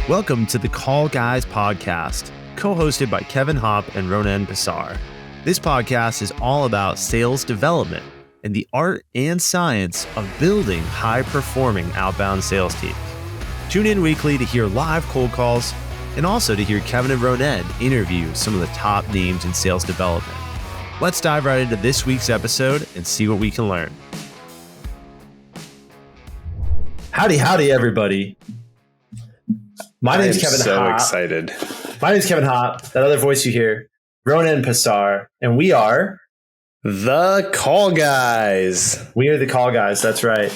Welcome to the Call Guys podcast, co-hosted by Kevin Hopp and Ronen Pessar. This podcast is all about sales development and the art and science of building high-performing outbound sales teams. Tune in weekly to hear live cold calls and also to hear Kevin and Ronen interview some of the top names in sales development. Let's dive right into this week's episode and see what we can learn. Howdy, everybody. My name's Kevin Hopp. So excited. My name's Kevin Hopp. That other voice you hear, Ronen Pessar, and we are the Call Guys. We are the Call Guys. That's right.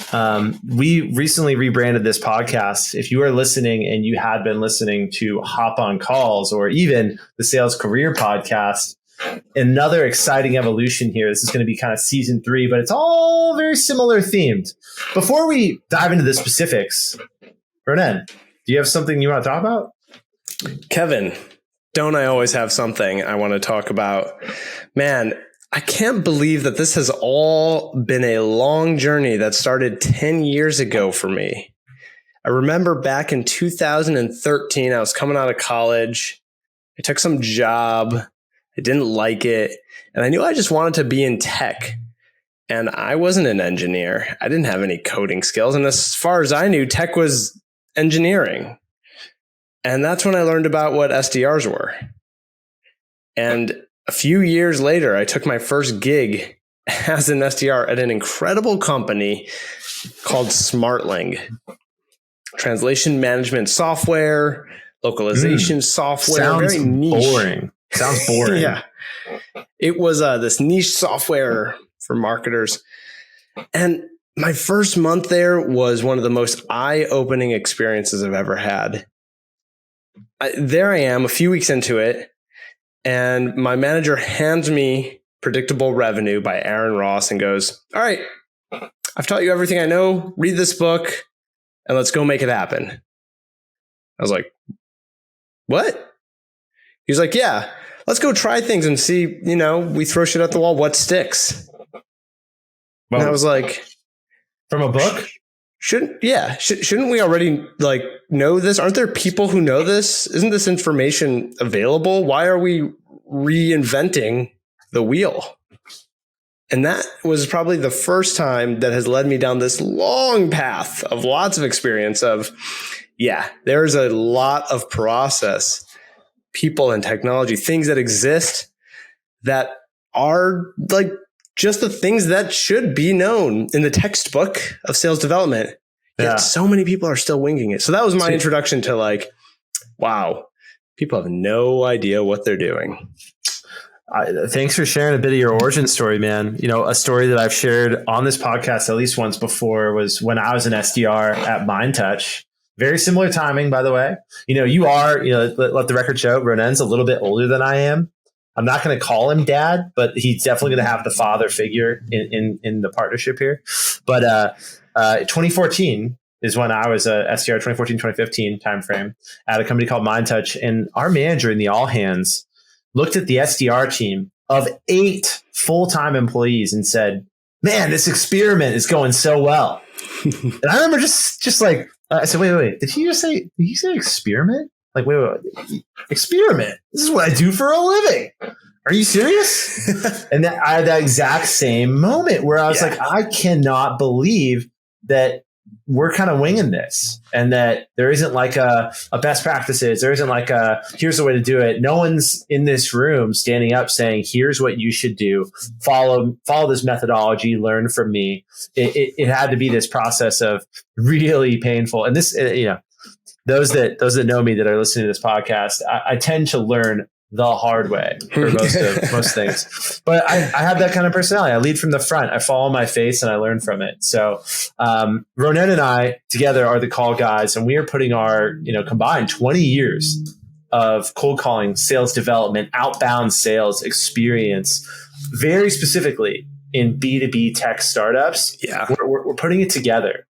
We recently rebranded this podcast. If you are listening and you had been listening to Hop on Calls or even the Sales Career Podcast, another exciting evolution here. This is going to be kind of season 3, but it's all very similar themed. Before we dive into the specifics, Ronen, do you have something you want to talk about? Kevin, don't I always have something I want to talk about? Man, I can't believe that this has all been a long journey that started 10 years ago for me. I remember back in 2013, I was coming out of college. I took some job. I didn't like it. And I knew I just wanted to be in tech. And I wasn't an engineer. I didn't have any coding skills. And as far as I knew, tech was engineering. And that's when I learned about what SDRs were. And a few years later, I took my first gig as an SDR at an incredible company called SmartLing. Translation management software, localization software. Sounds very niche. Boring. Sounds boring. Yeah. It was this niche software for marketers. And my first month there was one of the most eye-opening experiences I've ever had. There I am, a few weeks into it, and my manager hands me Predictable Revenue by Aaron Ross and goes, "All right, I've taught you everything I know. Read this book, and let's go make it happen." I was like, "What?" He was like, "Yeah, let's go try things and see, we throw shit at the wall, what sticks?" Well, and I was like, from a book? Shouldn't we already know this? Aren't there people who know this? Isn't this information available? Why are we reinventing the wheel? And that was probably the first time that has led me down this long path of lots of experience of, there's a lot of process, people and technology, things that exist that are just the things that should be known in the textbook of sales development. Yet so many people are still winging it. So that was my introduction to wow, people have no idea what they're doing. Thanks for sharing a bit of your origin story, man. A story that I've shared on this podcast at least once before was when I was an SDR at MindTouch. Very similar timing, by the way. You are, let the record show, Ronen's a little bit older than I am. I'm not going to call him dad, but he's definitely going to have the father figure in the partnership here. But 2014 is when I was a SDR, 2014, 2015 timeframe at a company called MindTouch. And our manager in the all hands looked at the SDR team of 8 full-time employees and said, "Man, this experiment is going so well." And I remember just like, I said, wait, did he say experiment? Wait, experiment. This is what I do for a living. Are you serious? And I had that exact same moment where I was like, I cannot believe that we're kind of winging this and that there isn't a best practices. There isn't here's the way to do it. No one's in this room standing up saying, here's what you should do. Follow this methodology, learn from me. It had to be this process of really painful. And this, those that know me that are listening to this podcast, I tend to learn the hard way for most things. But I have that kind of personality. I lead from the front. I fall on my face and I learn from it. So Ronen and I together are the Call Guys, and we are putting our combined 20 years of cold calling, sales development, outbound sales experience, very specifically in B2B tech startups. Yeah, we're putting it together.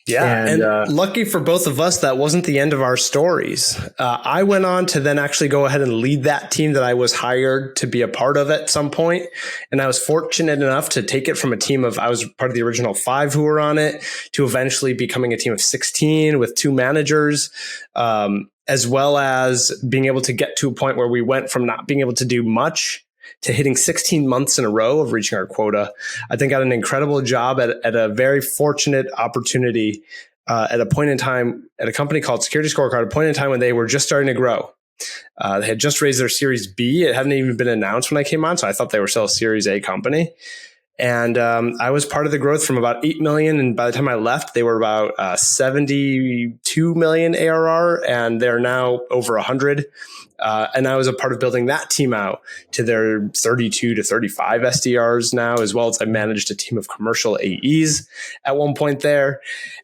Yeah. And lucky for both of us, that wasn't the end of our stories. I went on to then actually go ahead and lead that team that I was hired to be a part of at some point. And I was fortunate enough to take it from a team of, I was part of the original 5 who were on it, to eventually becoming a team of 16 with 2 managers, as well as being able to get to a point where we went from not being able to do much to hitting 16 months in a row of reaching our quota. I think I had an incredible job at a very fortunate opportunity at a point in time at a company called Security Scorecard, a point in time when they were just starting to grow. They had just raised their Series B. It hadn't even been announced when I came on, so I thought they were still a Series A company. And I was part of the growth from about 8 million. And by the time I left, they were about 72 million ARR, and they're now over 100. And I was a part of building that team out to their 32 to 35 SDRs now, as well as I managed a team of commercial AEs at one point there.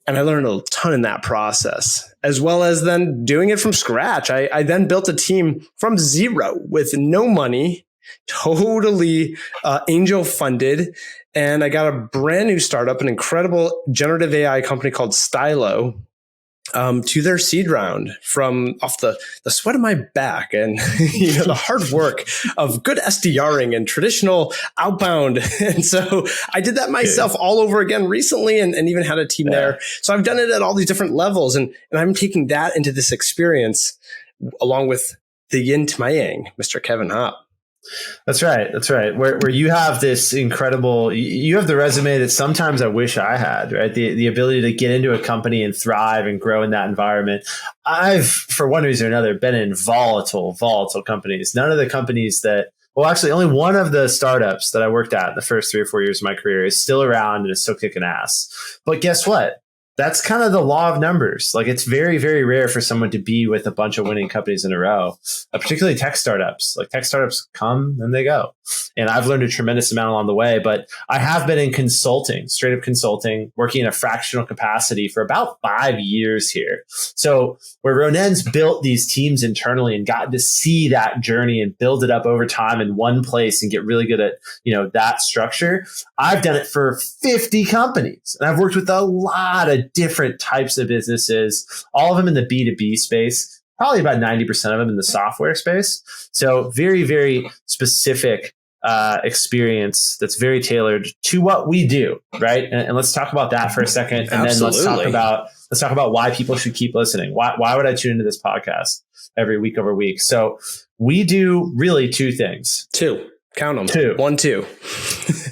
And I learned a ton in that process, as well as then doing it from scratch. I then built a team from zero with no money, totally angel funded. And I got a brand new startup, an incredible generative AI company called Stylo, to their seed round from off the sweat of my back and the hard work of good SDRing and traditional outbound. And so I did that myself all over again recently, and even had a team there. So I've done it at all these different levels, and I'm taking that into this experience along with the yin to my yang, Mr. Kevin Hopp. That's right. That's right. Where you have this incredible, you have the resume that sometimes I wish I had, right? The ability to get into a company and thrive and grow in that environment. I've, for one reason or another, been in volatile companies. None of the companies actually only one of the startups that I worked at in the first 3 or 4 years of my career is still around and is still kicking ass. But guess what? That's kind of the law of numbers. Like, it's very, very rare for someone to be with a bunch of winning companies in a row, particularly tech startups. Like, tech startups come and they go. And I've learned a tremendous amount along the way, but I have been in consulting, straight up consulting, working in a fractional capacity for about 5 years here. So where Ronen's built these teams internally and gotten to see that journey and build it up over time in one place and get really good at, that structure, I've done it for 50 companies. And I've worked with a lot of different types of businesses, all of them in the B2B space, probably about 90% of them in the software space. So very, very specific experience that's very tailored to what we do, right? And let's talk about that for a second. And Absolutely. Then let's talk about why people should keep listening. Why would I tune into this podcast every week over week? So we do really 2 things. 2. Count them. 2. 1, 2.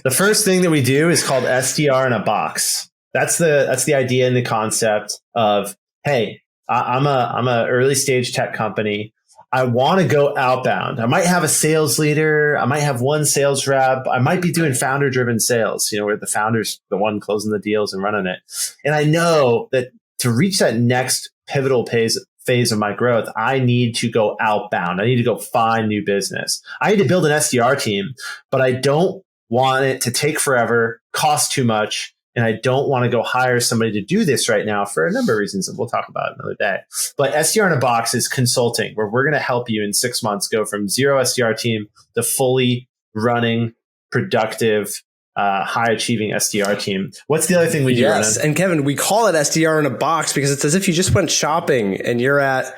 The first thing that we do is called SDR in a box. That's the idea and the concept of, hey, I'm a early stage tech company. I want to go outbound. I might have a sales leader. I might have one sales rep. I might be doing founder driven sales, where the founder's the one closing the deals and running it. And I know that to reach that next pivotal phase of my growth, I need to go outbound. I need to go find new business. I need to build an SDR team, but I don't want it to take forever, cost too much. And I don't want to go hire somebody to do this right now for a number of reasons that we'll talk about another day. But SDR in a box is consulting, where we're going to help you in 6 months go from 0 SDR team to fully running, productive, high achieving SDR team. What's the other thing we do? Yes. Ronen? And Kevin, we call it SDR in a box because it's as if you just went shopping and you're at,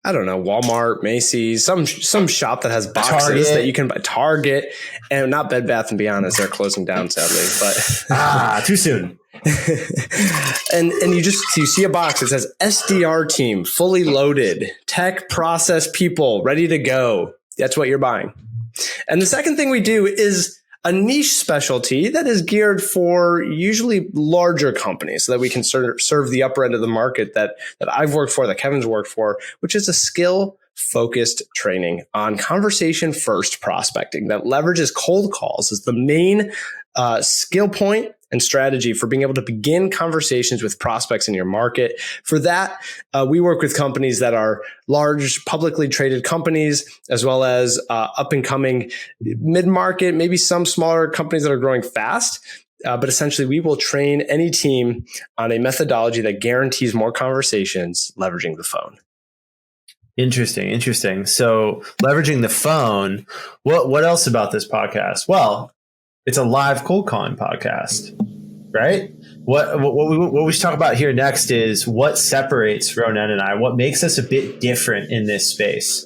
I don't know, Walmart, Macy's, some shop that has boxes Target. that you can buy. Target, and not Bed Bath & Beyond, as they're closing down, sadly. But too soon. and you see a box that says SDR team, fully loaded, tech process people, ready to go. That's what you're buying. And the second thing we do is a niche specialty that is geared for usually larger companies so that we can serve the upper end of the market that I've worked for, that Kevin's worked for, which is a skill-focused training on conversation-first prospecting that leverages cold calls as the main skill point and strategy for being able to begin conversations with prospects in your market. For that, we work with companies that are large, publicly traded companies, as well as up and coming mid-market, maybe some smaller companies that are growing fast. But essentially, we will train any team on a methodology that guarantees more conversations leveraging the phone. Interesting. So leveraging the phone, what else about this podcast? Well, it's a live cold calling podcast, right? what we should talk about here next is what separates Ronen and I, what makes us a bit different in this space.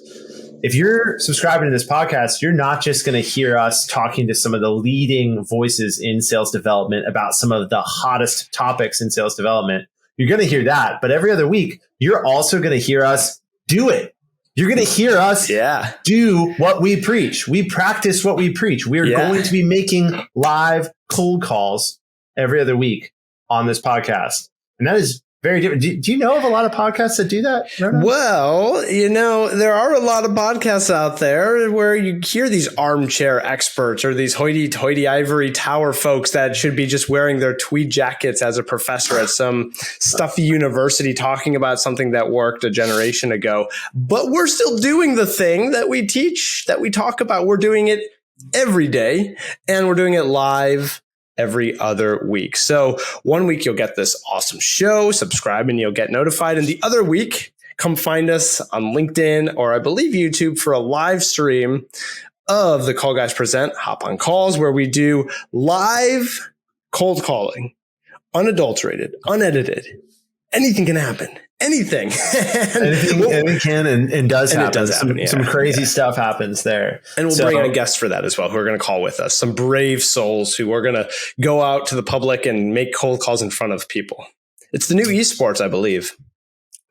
If you're subscribing to this podcast, you're not just going to hear us talking to some of the leading voices in sales development about some of the hottest topics in sales development. You're going to hear that. But every other week, you're also going to hear us do it. You're going to hear us do what we preach. We practice what we preach. We are going to be making live cold calls every other week on this podcast. And that is very different. Do you know of a lot of podcasts that do that? Well, there are a lot of podcasts out there where you hear these armchair experts or these hoity-toity ivory tower folks that should be just wearing their tweed jackets as a professor at some stuffy university talking about something that worked a generation ago. But we're still doing the thing that we teach, that we talk about. We're doing it every day, and we're doing it live every other week. So one week you'll get this awesome show, subscribe and you'll get notified. And the other week, come find us on LinkedIn or I believe YouTube for a live stream of the Call Guys Present Hop on Calls, where we do live cold calling, unadulterated, unedited. Anything can happen. Anything. Anything can and does happen. It does happen. Some crazy stuff happens there. And we'll bring in guests for that as well, who are going to call with us. Some brave souls who are going to go out to the public and make cold calls in front of people. It's the new esports, I believe.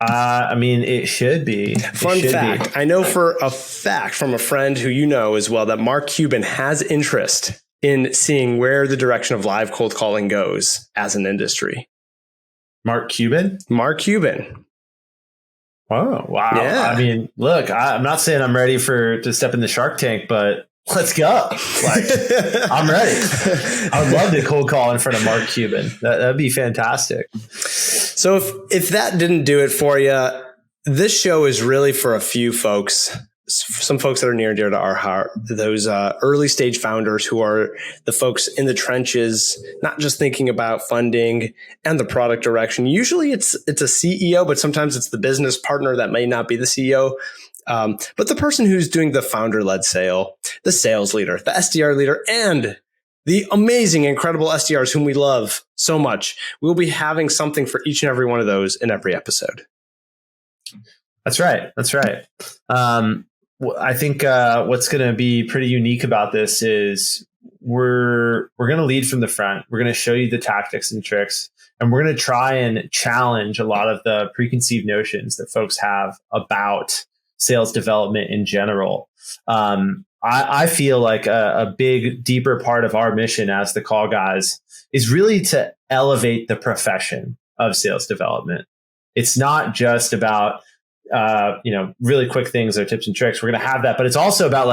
It should be. Fun fact. I know for a fact from a friend who you know as well that Mark Cuban has interest in seeing where the direction of live cold calling goes as an industry. Mark Cuban? Mark Cuban. Oh, wow. Yeah. Look, I'm not saying I'm ready to step in the Shark Tank, but let's go. I'm ready. I would love to cold call in front of Mark Cuban. That'd be fantastic. So if that didn't do it for you, this show is really for a few folks. Some folks that are near and dear to our heart, those early stage founders who are the folks in the trenches, not just thinking about funding and the product direction. Usually it's a CEO, but sometimes it's the business partner that may not be the CEO. But the person who's doing the founder-led sale, the sales leader, the SDR leader, and the amazing, incredible SDRs whom we love so much. We'll be having something for each and every one of those in every episode. That's right. I think what's going to be pretty unique about this is we're going to lead from the front. We're going to show you the tactics and tricks, and we're going to try and challenge a lot of the preconceived notions that folks have about sales development in general. I feel like a big, deeper part of our mission as the Call Guys is really to elevate the profession of sales development. It's not just about really quick things or tips and tricks. We're going to have that, but it's also about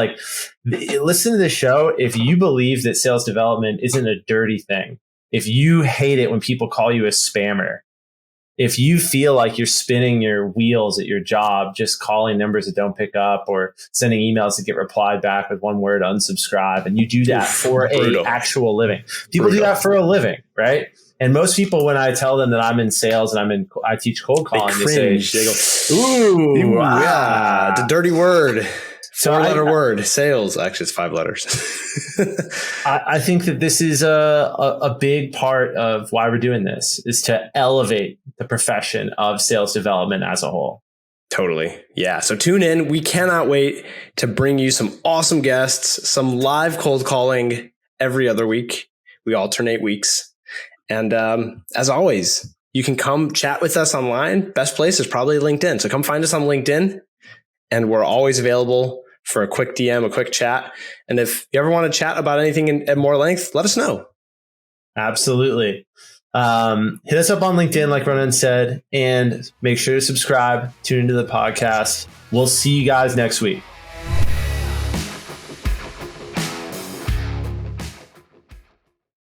listen to the show. If you believe that sales development isn't a dirty thing, if you hate it when people call you a spammer, if you feel like you're spinning your wheels at your job, just calling numbers that don't pick up or sending emails that get replied back with one word, unsubscribe, and you do that for an actual living. People do that for a living, right? And most people, when I tell them that I'm in sales and I teach cold calling, they say, "Ooh, yeah, it's a dirty word, four-letter word, sales." Actually, it's 5 letters. I think that this is a big part of why we're doing this, is to elevate the profession of sales development as a whole. Totally. Yeah. So tune in. We cannot wait to bring you some awesome guests, some live cold calling every other week. We alternate weeks. And as always, you can come chat with us online. Best place is probably LinkedIn. So come find us on LinkedIn, and we're always available for a quick DM, a quick chat. And if you ever want to chat about anything at more length, let us know. Absolutely. Hit us up on LinkedIn, like Ronen said, and make sure to subscribe, tune into the podcast. We'll see you guys next week.